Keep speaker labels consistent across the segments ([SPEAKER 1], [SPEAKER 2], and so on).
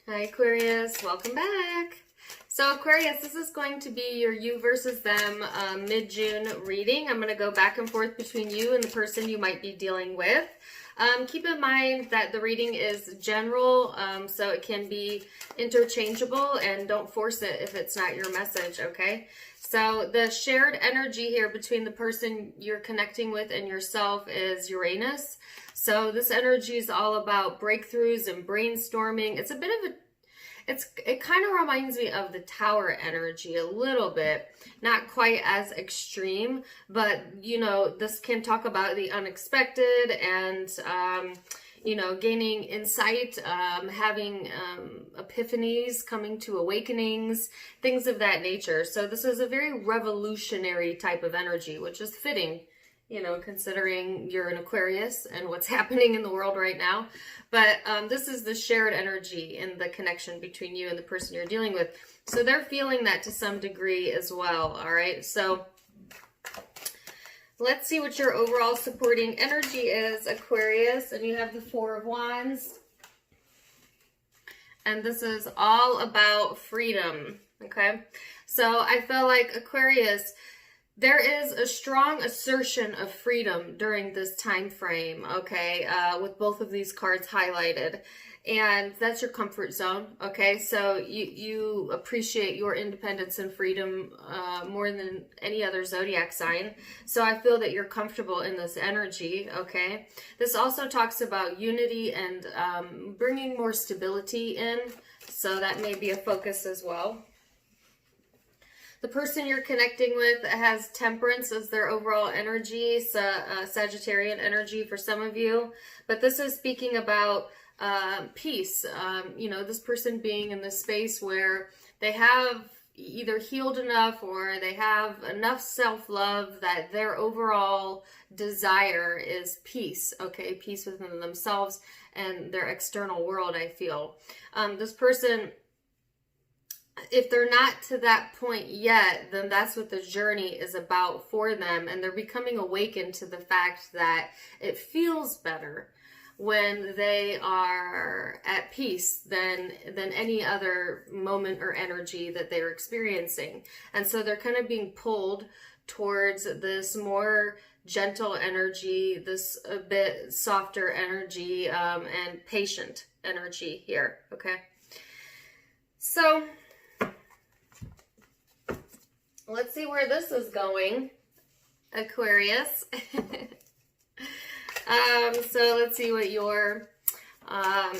[SPEAKER 1] Hi Aquarius, welcome back. So Aquarius, this is going to be your you versus them mid-June reading. I'm going to go back and forth between you and the person you might be dealing with. Keep in mind that the reading is general, so it can be interchangeable, and don't force it if it's not your message, okay? So the shared energy here between the person you're connecting with and yourself is Uranus. So this energy is all about breakthroughs and brainstorming. It's a bit of a it kind of reminds me of the tower energy a little bit, not quite as extreme, but you know, this can talk about the unexpected and gaining insight, having epiphanies, coming to awakenings, things of that nature. So this is a very revolutionary type of energy, which is fitting, considering you're an Aquarius and what's happening in the world right now. But this is the shared energy and the connection between you and the person you're dealing with. So they're feeling that to some degree as well, all right? So let's see what your overall supporting energy is, Aquarius. And you have the Four of Wands. And this is all about freedom, okay? So I feel like Aquarius, there is a strong assertion of freedom during this time frame, okay, with both of these cards highlighted. And that's your comfort zone, okay? So you appreciate your independence and freedom more than any other zodiac sign. So I feel that you're comfortable in this energy, okay? This also talks about unity and bringing more stability in. So that may be a focus as well. The person you're connecting with has Temperance as their overall energy, so, Sagittarian energy for some of you. But this is speaking about peace. This person being in this space where they have either healed enough or they have enough self-love that their overall desire is peace, okay? Peace within themselves and their external world, I feel. This person, if they're not to that point yet, then that's what the journey is about for them. And they're becoming awakened to the fact that it feels better when they are at peace than any other moment or energy that they're experiencing. And so they're kind of being pulled towards this more gentle energy, this a bit softer energy, and patient energy here, okay? So let's see where this is going, Aquarius. So let's see what your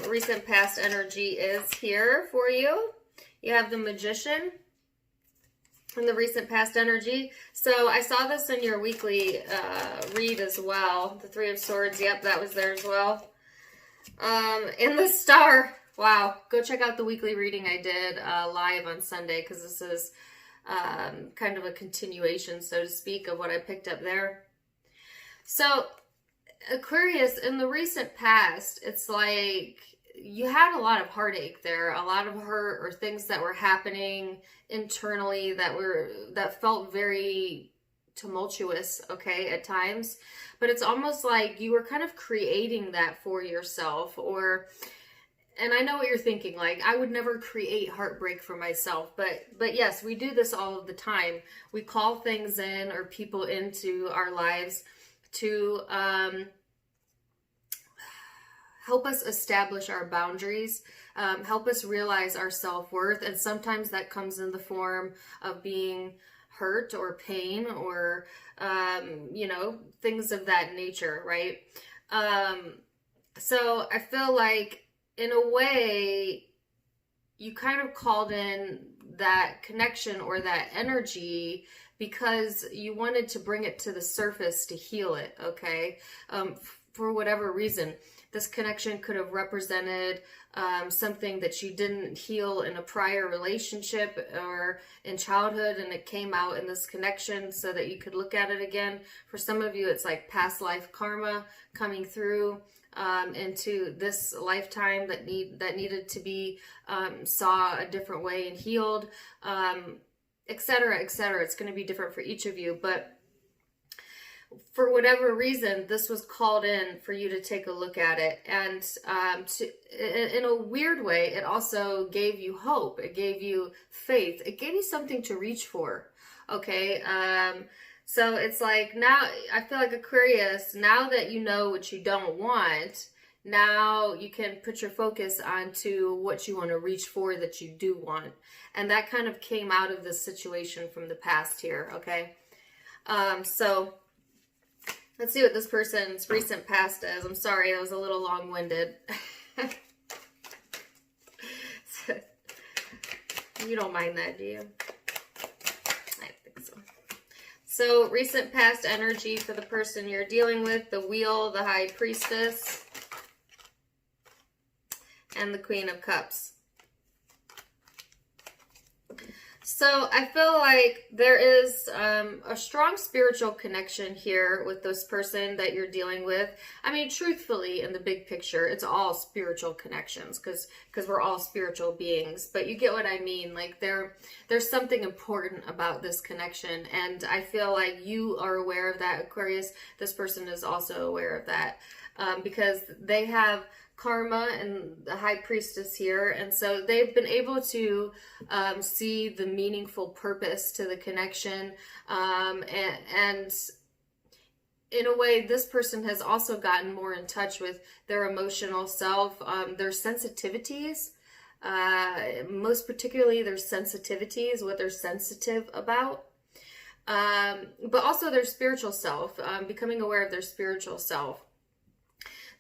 [SPEAKER 1] recent past energy is here for you. You have the Magician and the recent past energy. So I saw this in your weekly read as well. The Three of Swords, yep, that was there as well. And the Star. Wow, go check out the weekly reading I did live on Sunday, because this is kind of a continuation, so to speak, of what I picked up there. So Aquarius, in the recent past, it's like you had a lot of heartache there, a lot of hurt or things that were happening internally that felt very tumultuous, okay, at times. But it's almost like you were kind of creating that for yourself, and I know what you're thinking, like, I would never create heartbreak for myself, but yes, we do this all of the time. We call things in or people into our lives to help us establish our boundaries, help us realize our self-worth, and sometimes that comes in the form of being hurt or pain or, things of that nature, right? So I feel like, in a way, you kind of called in that connection or that energy because you wanted to bring it to the surface to heal it, okay? For whatever reason. This connection could have represented something that you didn't heal in a prior relationship or in childhood, and it came out in this connection so that you could look at it again. For some of you, it's like past life karma coming through into this lifetime that needed to be saw a different way and healed, etc., etc. It's going to be different for each of you, but for whatever reason, this was called in for you to take a look at it. And in a weird way, it also gave you hope. It gave you faith. It gave you something to reach for. Okay. So it's like, now I feel like Aquarius, now that you know what you don't want, now you can put your focus onto what you want to reach for that you do want. And that kind of came out of this situation from the past here. Okay. So let's see what this person's recent past is. I'm sorry, that was a little long-winded. You don't mind that, do you? I think so. So, recent past energy for the person you're dealing with, the Wheel, the High Priestess, and the Queen of Cups. So I feel like there is a strong spiritual connection here with this person that you're dealing with. I mean, truthfully, in the big picture, it's all spiritual connections because we're all spiritual beings. But you get what I mean. Like there's something important about this connection. And I feel like you are aware of that, Aquarius. This person is also aware of that because they have karma and the High Priestess here, and so they've been able to see the meaningful purpose to the connection, and in a way this person has also gotten more in touch with their emotional self, their sensitivities, most particularly their sensitivities, what they're sensitive about, but also their spiritual self, becoming aware of their spiritual self.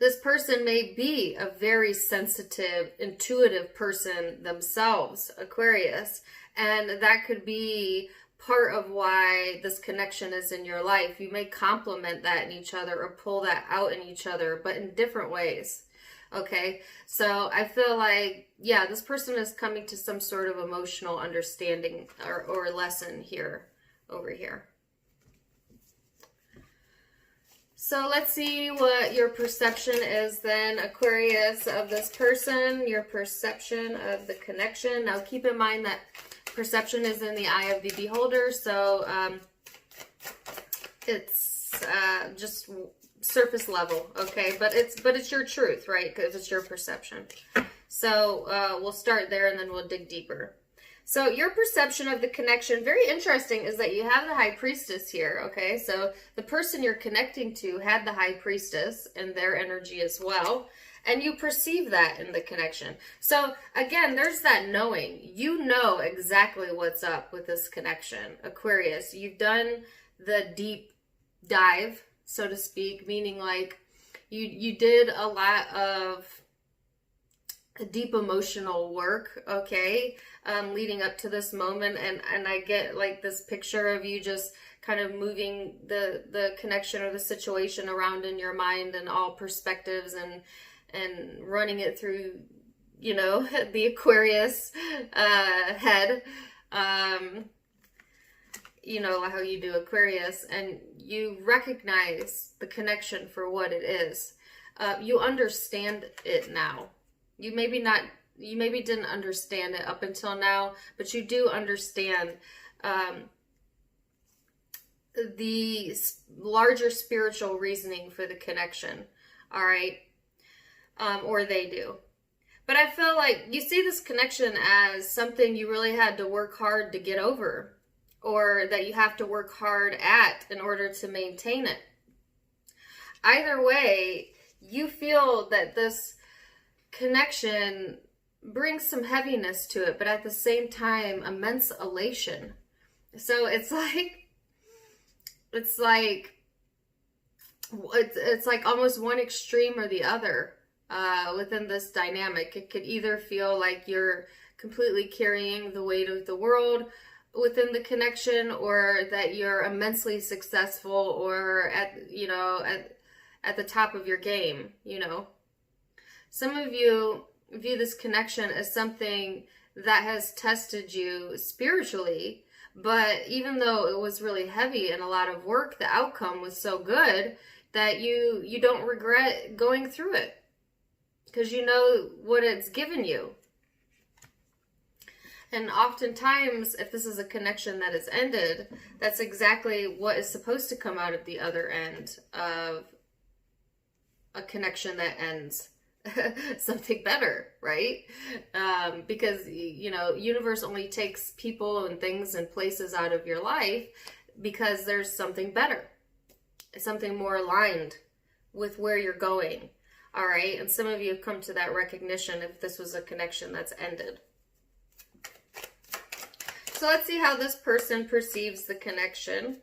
[SPEAKER 1] This person may be a very sensitive, intuitive person themselves, Aquarius, and that could be part of why this connection is in your life. You may complement that in each other or pull that out in each other, but in different ways. Okay, so I feel like, yeah, this person is coming to some sort of emotional understanding or lesson here, over here. So let's see what your perception is then, Aquarius, of this person, your perception of the connection. Now keep in mind that perception is in the eye of the beholder, so it's just surface level, okay? But it's your truth, right? Because it's your perception. So we'll start there and then we'll dig deeper. So your perception of the connection, very interesting, is that you have the High Priestess here, okay? So the person you're connecting to had the High Priestess and their energy as well, and you perceive that in the connection. So again, there's that knowing. You know exactly what's up with this connection, Aquarius. You've done the deep dive, so to speak, meaning like you did a lot of deep emotional work, okay, leading up to this moment, and I get like this picture of you just kind of moving the connection or the situation around in your mind and all perspectives and running it through, you know, the Aquarius head, you know how you do, Aquarius, and you recognize the connection for what it is. You understand it now. You maybe didn't understand it up until now, but you do understand the larger spiritual reasoning for the connection, all right? Or they do. But I feel like you see this connection as something you really had to work hard to get over, or that you have to work hard at in order to maintain it. Either way, you feel that this connection brings some heaviness to it, but at the same time, immense elation. So it's like almost one extreme or the other within this dynamic. It could either feel like you're completely carrying the weight of the world within the connection, or that you're immensely successful or at the top of your game, you know. Some of you view this connection as something that has tested you spiritually, but even though it was really heavy and a lot of work, the outcome was so good that you don't regret going through it because you know what it's given you. And oftentimes, if this is a connection that is ended, that's exactly what is supposed to come out of the other end of a connection that ends. Something better, right? Because, you know, universe only takes people and things and places out of your life because there's something better, something more aligned with where you're going. All right. And some of you have come to that recognition if this was a connection that's ended. So let's see how this person perceives the connection.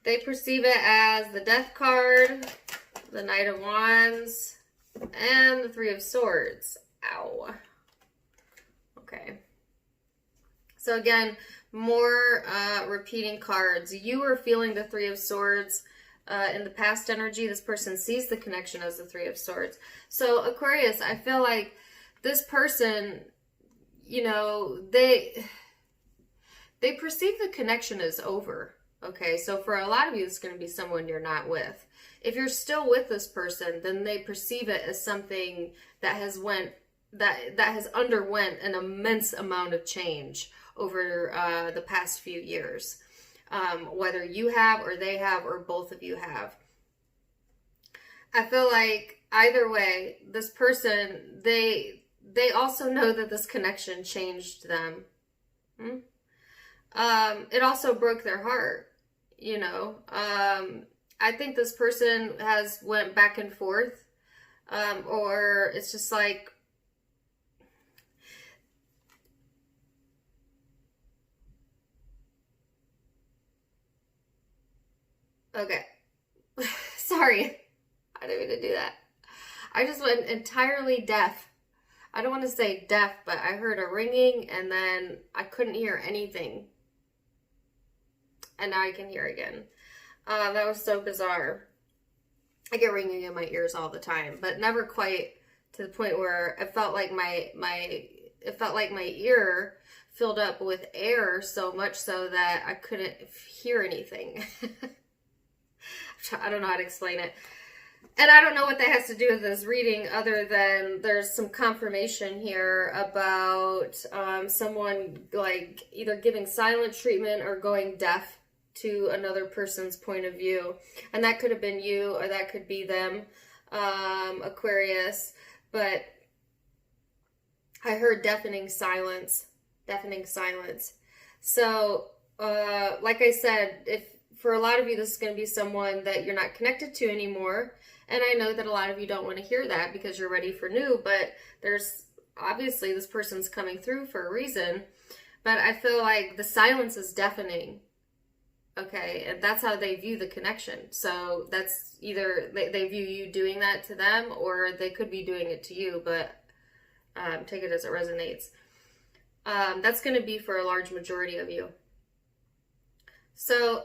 [SPEAKER 1] They perceive it as the Death card, the Knight of Wands, and the Three of Swords. Ow. Okay. So again, more repeating cards. You are feeling the Three of Swords in the past energy. This person sees the connection as the Three of Swords. So Aquarius, I feel like this person, you know, they perceive the connection as over. Okay, so for a lot of you, it's going to be someone you're not with. If you're still with this person, then they perceive it as something that has underwent an immense amount of change over the past few years. Whether you have or they have or both of you have. I feel like either way, this person, they also know that this connection changed them. It also broke their heart, you know. I think this person has went back and forth, or it's just like, okay, sorry, I didn't mean to do that. I just went entirely deaf. I don't want to say deaf, but I heard a ringing and then I couldn't hear anything. And now I can hear again. That was so bizarre. I get ringing in my ears all the time, but never quite to the point where it felt like my ear filled up with air so much so that I couldn't hear anything. I don't know how to explain it. And I don't know what that has to do with this reading other than there's some confirmation here about someone like either giving silent treatment or going deaf to another person's point of view. And that could have been you or that could be them, Aquarius. But I heard deafening silence. Deafening silence. So, like I said, if for a lot of you, this is going to be someone that you're not connected to anymore. And I know that a lot of you don't want to hear that because you're ready for new, but there's obviously this person's coming through for a reason. But I feel like the silence is deafening. Okay, and that's how they view the connection. So that's either they view you doing that to them or they could be doing it to you, but take it as it resonates. That's going to be for a large majority of you. So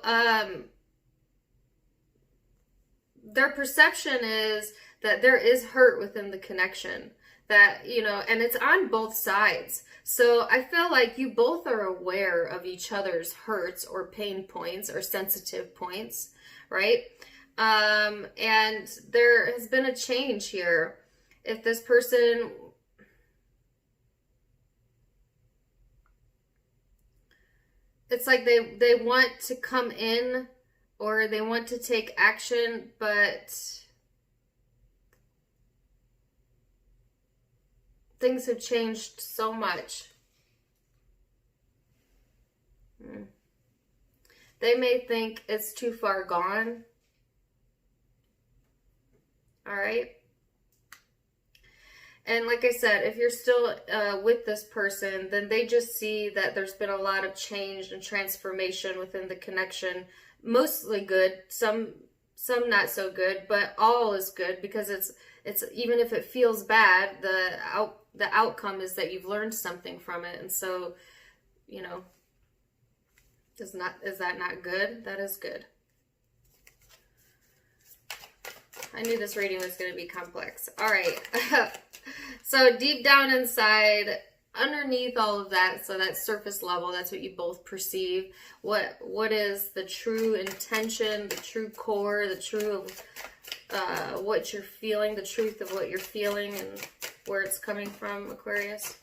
[SPEAKER 1] their perception is that there is hurt within the connection. That, you know, and it's on both sides. So I feel like you both are aware of each other's hurts or pain points or sensitive points, right? And there has been a change here. If this person, it's like they want to come in or they want to take action, but things have changed so much. They may think it's too far gone. All right. And like I said, if you're still with this person, then they just see that there's been a lot of change and transformation within the connection. Mostly good, some not so good, but all is good because it's even if it feels bad, the outcome is that you've learned something from it. And so, you know, is that not good? That is good. I knew this reading was going to be complex. All right. So deep down inside, underneath all of that, so that surface level, that's what you both perceive. What is the true intention, the true core, the true what you're feeling, the truth of what you're feeling and where it's coming from, Aquarius.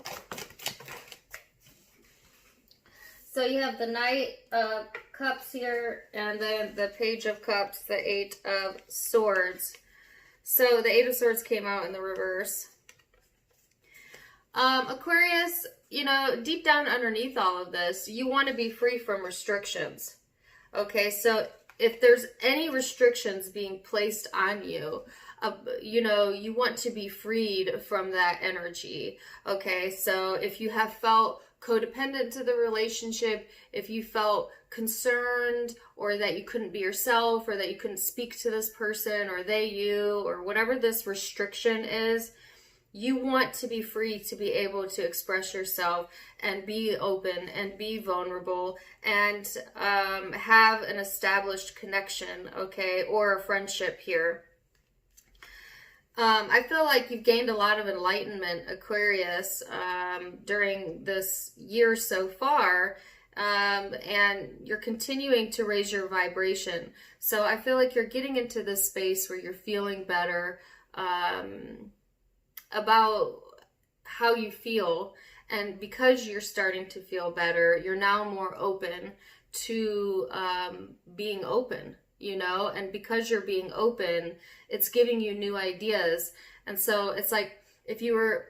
[SPEAKER 1] So you have the Knight of Cups here, and then the Page of Cups, the Eight of Swords. So the Eight of Swords came out in the reverse. Aquarius, you know, deep down underneath all of this, you want to be free from restrictions. Okay, so if there's any restrictions being placed on you, you know, you want to be freed from that energy. Okay, so if you have felt codependent to the relationship, if you felt concerned or that you couldn't be yourself or that you couldn't speak to this person or they you or whatever this restriction is, you want to be free to be able to express yourself and be open and be vulnerable and have an established connection, okay, or a friendship here. I feel like you've gained a lot of enlightenment, Aquarius, during this year so far, and you're continuing to raise your vibration. So I feel like you're getting into this space where you're feeling better about how you feel, and because you're starting to feel better, you're now more open to being open. You know, and because you're being open, it's giving you new ideas. And so it's like if you were,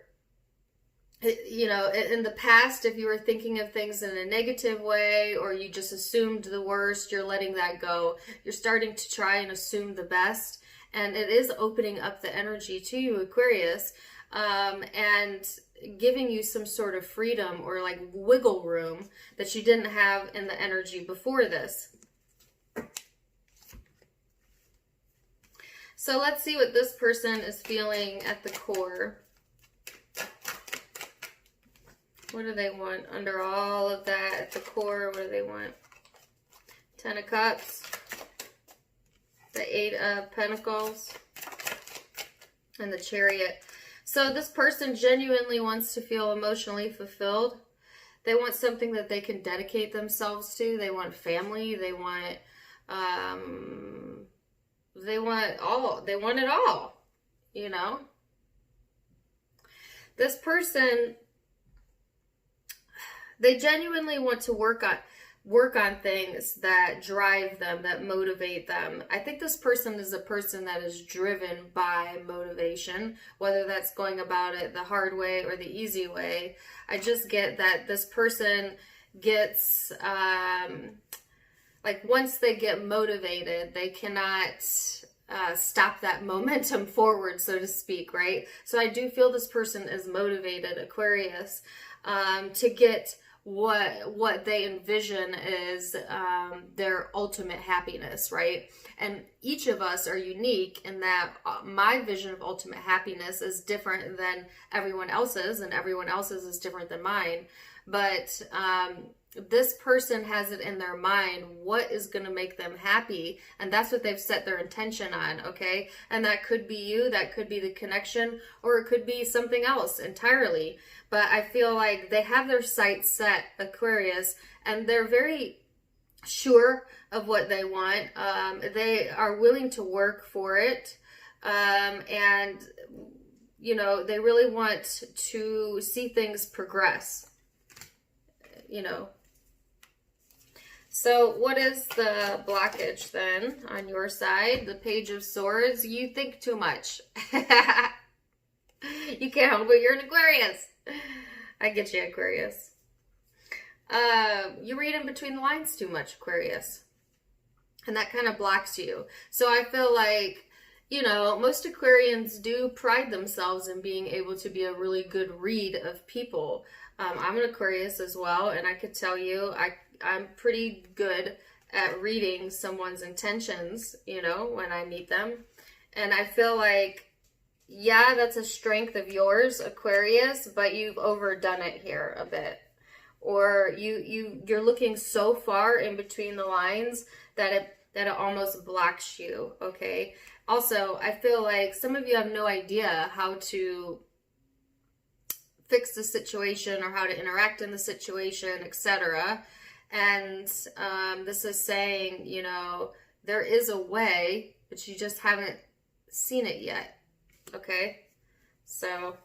[SPEAKER 1] you know, in the past, if you were thinking of things in a negative way or you just assumed the worst, you're letting that go. You're starting to try and assume the best. And it is opening up the energy to you, Aquarius, and giving you some sort of freedom or like wiggle room that you didn't have in the energy before this. So let's see what this person is feeling at the core. What do they want under all of that at the core? What do they want? Ten of Cups, the Eight of Pentacles, and the Chariot. So this person genuinely wants to feel emotionally fulfilled. They want something that they can dedicate themselves to. They want family. They want it all, you know. This person, they genuinely want to work on things that drive them, that motivate them. I think this person is a person that is driven by motivation, whether that's going about it the hard way or the easy way. I just get that this person gets like once they get motivated, they cannot stop that momentum forward, so to speak, right? So I do feel this person is motivated, Aquarius, to get what they envision is their ultimate happiness, right? And each of us are unique in that my vision of ultimate happiness is different than everyone else's, and everyone else's is different than mine. But this person has it in their mind what is going to make them happy, and that's what they've set their intention on, okay? And that could be you, that could be the connection, or it could be something else entirely. But I feel like they have their sights set, Aquarius, and they're very sure of what they want. They are willing to work for it, and you know, they really want to see things progress, you know. So what is the blockage then on your side? The Page of Swords. You think too much. You can't help it. You're an Aquarius. I get you, Aquarius. You read in between the lines too much, Aquarius. And that kind of blocks you. So I feel like, you know, most Aquarians do pride themselves in being able to be a really good read of people. I'm an Aquarius as well, and I could tell you I'm pretty good at reading someone's intentions, you know, when I meet them. And I feel like, yeah, that's a strength of yours, Aquarius, but you've overdone it here a bit. Or you're looking so far in between the lines that it almost blocks you, okay? Also, I feel like some of you have no idea how to fix the situation or how to interact in the situation, etc. And this is saying, you know, there is a way, but you just haven't seen it yet. Okay? So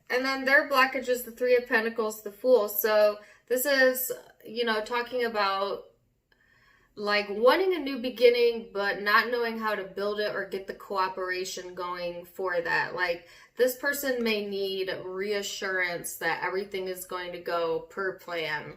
[SPEAKER 1] and then their blockage is the Three of Pentacles, the Fool. So this is, you know, talking about like wanting a new beginning, but not knowing how to build it or get the cooperation going for that. Like this person may need reassurance that everything is going to go per plan.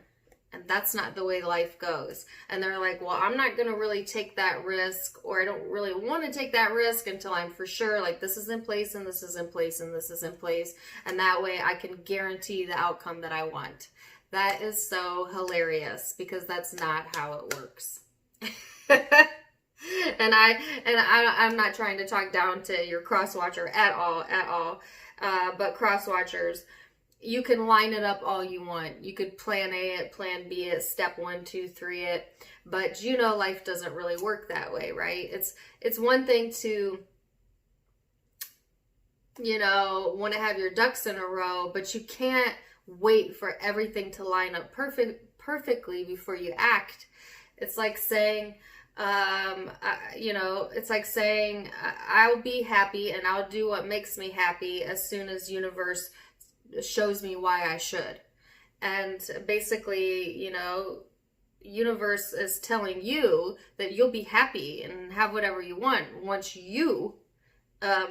[SPEAKER 1] And that's not the way life goes. And they're like, well, I'm not going to really take that risk, or I don't really want to take that risk until I'm for sure like this is in place and this is in place and this is in place. And that way I can guarantee the outcome that I want. That is so hilarious because that's not how it works. and I'm not trying to talk down to your cross watcher at all. But cross watchers, you can line it up all you want. You could plan A it, plan B it, step 1, 2, 3 it. But you know life doesn't really work that way, right? It's one thing to, you know, want to have your ducks in a row, but you can't wait for everything to line up perfectly before you act. It's like saying, you know, it's like saying, I'll be happy and I'll do what makes me happy as soon as universe shows me why I should. And basically, you know, universe is telling you that you'll be happy and have whatever you want once you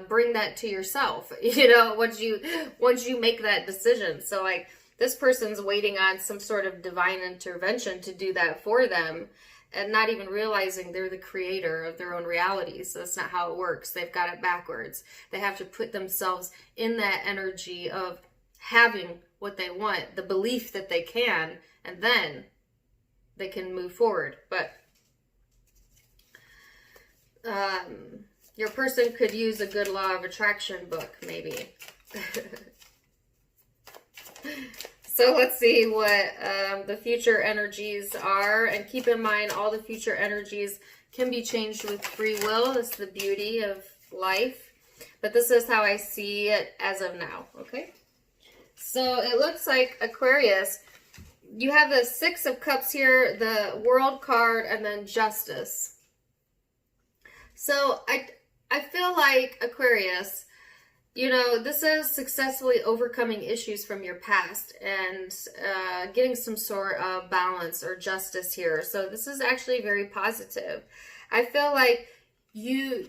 [SPEAKER 1] bring that to yourself, you know, once you make that decision. So like this person's waiting on some sort of divine intervention to do that for them, and not even realizing they're the creator of their own reality. So that's not how it works. They've got it backwards. They have to put themselves in that energy of having what they want, the belief that they can, and then they can move forward. But your person could use a good law of attraction book, maybe. So let's see what the future energies are. And keep in mind, all the future energies can be changed with free will. That's the beauty of life. But this is how I see it as of now, okay? So it looks like Aquarius, you have the Six of Cups here, the World card, and then Justice. So I feel like Aquarius, you know, this is successfully overcoming issues from your past and getting some sort of balance or justice here. So this is actually very positive. I feel like you,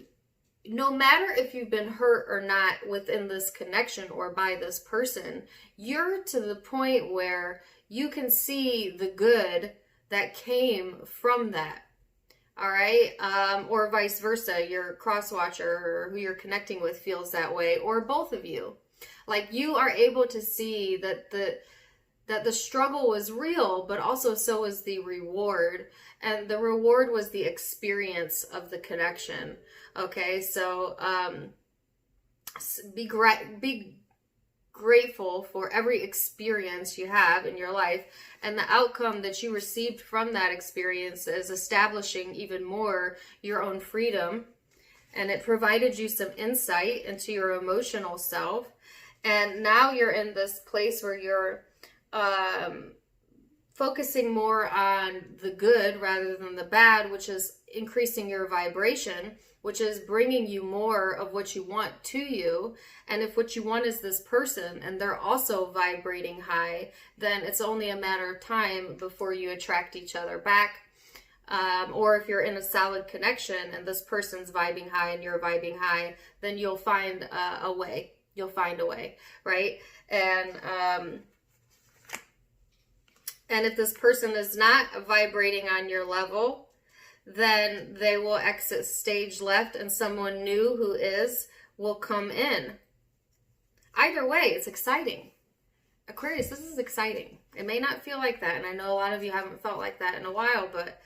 [SPEAKER 1] no matter if you've been hurt or not within this connection or by this person, you're to the point where you can see the good that came from that. All right. Or vice versa. Your cross watcher or who you're connecting with feels that way, or both of you. Like you are able to see that the struggle was real, but also so was the reward. And the reward was the experience of the connection. Okay. So, be grateful for every experience you have in your life, and the outcome that you received from that experience is establishing even more your own freedom, and it provided you some insight into your emotional self. And now you're in this place where you're focusing more on the good rather than the bad, which is increasing your vibration, which is bringing you more of what you want to you. And if what you want is this person and they're also vibrating high, then it's only a matter of time before you attract each other back. Or if you're in a solid connection and this person's vibing high and you're vibing high, then you'll find a way. You'll find a way, right? And if this person is not vibrating on your level, then they will exit stage left and someone new who will come in. Either way, it's exciting. Aquarius, this is exciting. It may not feel like that, and I know a lot of you haven't felt like that in a while, but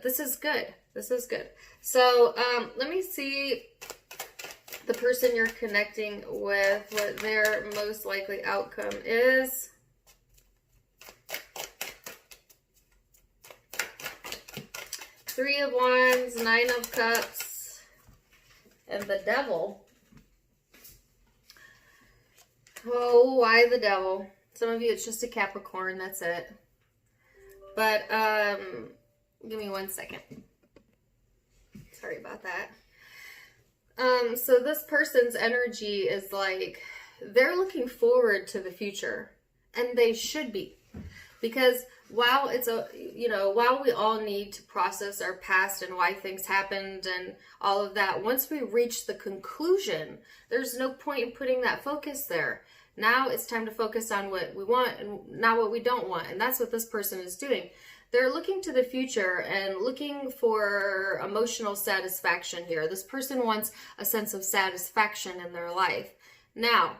[SPEAKER 1] this is good. This is good. So let me see the person you're connecting with, what their most likely outcome is. Three of Wands, Nine of Cups, and the Devil. Oh, why the Devil? Some of you, it's just a Capricorn, that's it. But give me 1 second. Sorry about that. So this person's energy is like, they're looking forward to the future, and they should be, because while while we all need to process our past and why things happened and all of that, once we reach the conclusion, there's no point in putting that focus there. Now it's time to focus on what we want and not what we don't want. And that's what this person is doing. They're looking to the future and looking for emotional satisfaction here. This person wants a sense of satisfaction in their life. Now,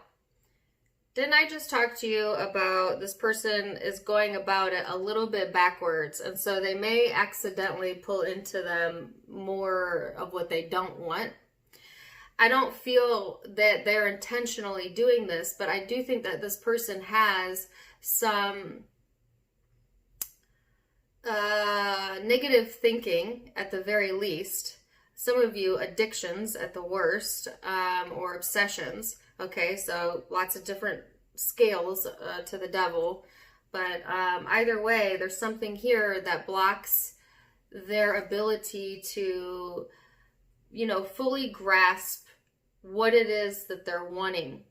[SPEAKER 1] didn't I just talk to you about this person is going about it a little bit backwards, and so they may accidentally pull into them more of what they don't want? I don't feel that they're intentionally doing this, but I do think that this person has some negative thinking at the very least. Some of you, addictions at the worst, or obsessions. Okay, so lots of different scales to the devil. But either way, there's something here that blocks their ability to, fully grasp what it is that they're wanting.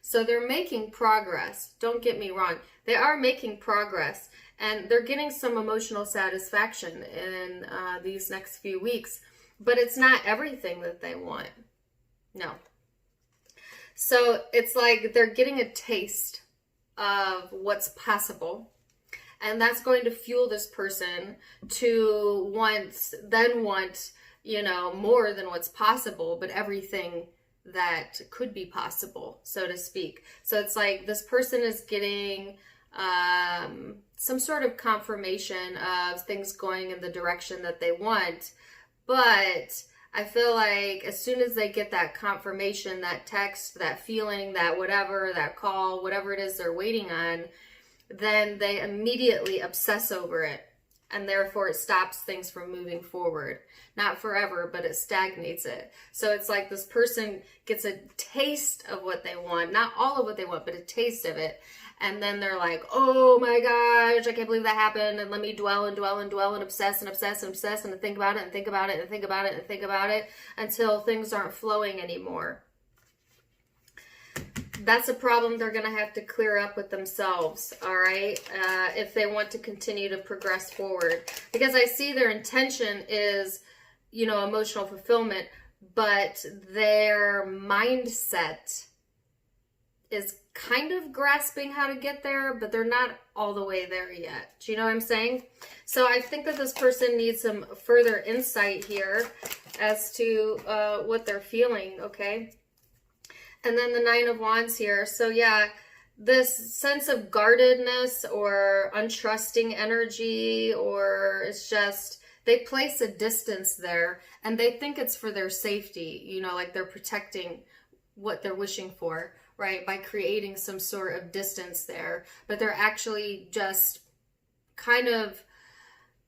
[SPEAKER 1] So they're making progress. Don't get me wrong. They are making progress, and they're getting some emotional satisfaction in these next few weeks. But it's not everything that they want. No. So it's like they're getting a taste of what's possible. And that's going to fuel this person to want, more than what's possible, but everything that could be possible, so to speak. So it's like this person is getting some sort of confirmation of things going in the direction that they want. But I feel like as soon as they get that confirmation, that text, that feeling, that whatever, that call, whatever it is they're waiting on, then they immediately obsess over it. And therefore it stops things from moving forward. Not forever, but it stagnates it. So it's like this person gets a taste of what they want. Not all of what they want, but a taste of it. And then they're like, oh my gosh, I can't believe that happened. And let me dwell and dwell and dwell and obsess and obsess and obsess and think about it and think about it and think about it and think about it until things aren't flowing anymore. That's a problem they're going to have to clear up with themselves, all right, if they want to continue to progress forward. Because I see their intention is, emotional fulfillment, but their mindset is kind of grasping how to get there, but they're not all the way there yet. Do you know what I'm saying? So I think that this person needs some further insight here as to what they're feeling, okay? And then the Nine of Wands here. So yeah, this sense of guardedness or untrusting energy, or it's just, they place a distance there and they think it's for their safety, like they're protecting what they're wishing for, right? By creating some sort of distance there. But they're actually just kind of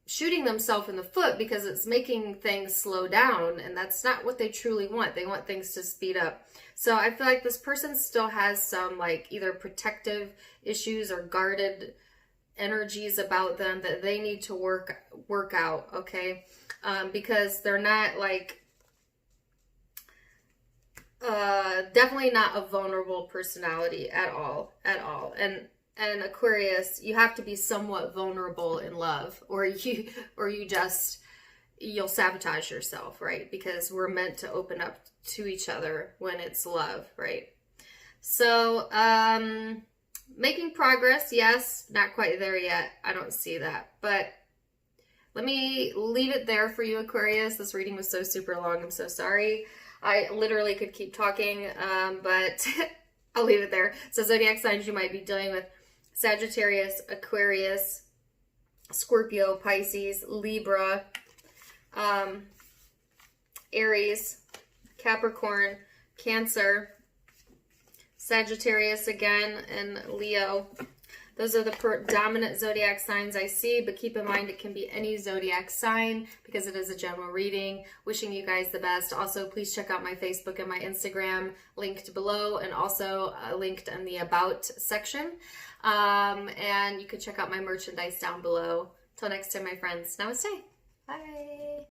[SPEAKER 1] shooting themselves in the foot because it's making things slow down, and that's not what they truly want. They want things to speed up. So I feel like this person still has some either protective issues or guarded energies about them that they need to work out, okay? Because they're not definitely not a vulnerable personality at all. And Aquarius, you have to be somewhat vulnerable in love, or you'll sabotage yourself, right? Because we're meant to open up to each other when it's love, right? So, making progress, yes, not quite there yet. I don't see that, but let me leave it there for you, Aquarius. This reading was so super long. I'm so sorry. I literally could keep talking, but I'll leave it there. So zodiac signs you might be dealing with: Sagittarius, Aquarius, Scorpio, Pisces, Libra, Aries, Capricorn, Cancer, Sagittarius again, and Leo. Those are the predominant zodiac signs I see, but keep in mind it can be any zodiac sign because it is a general reading. Wishing you guys the best. Also, please check out my Facebook and my Instagram linked below, and also linked in the About section. And you can check out my merchandise down below Till next time, my friends. Namaste. Bye.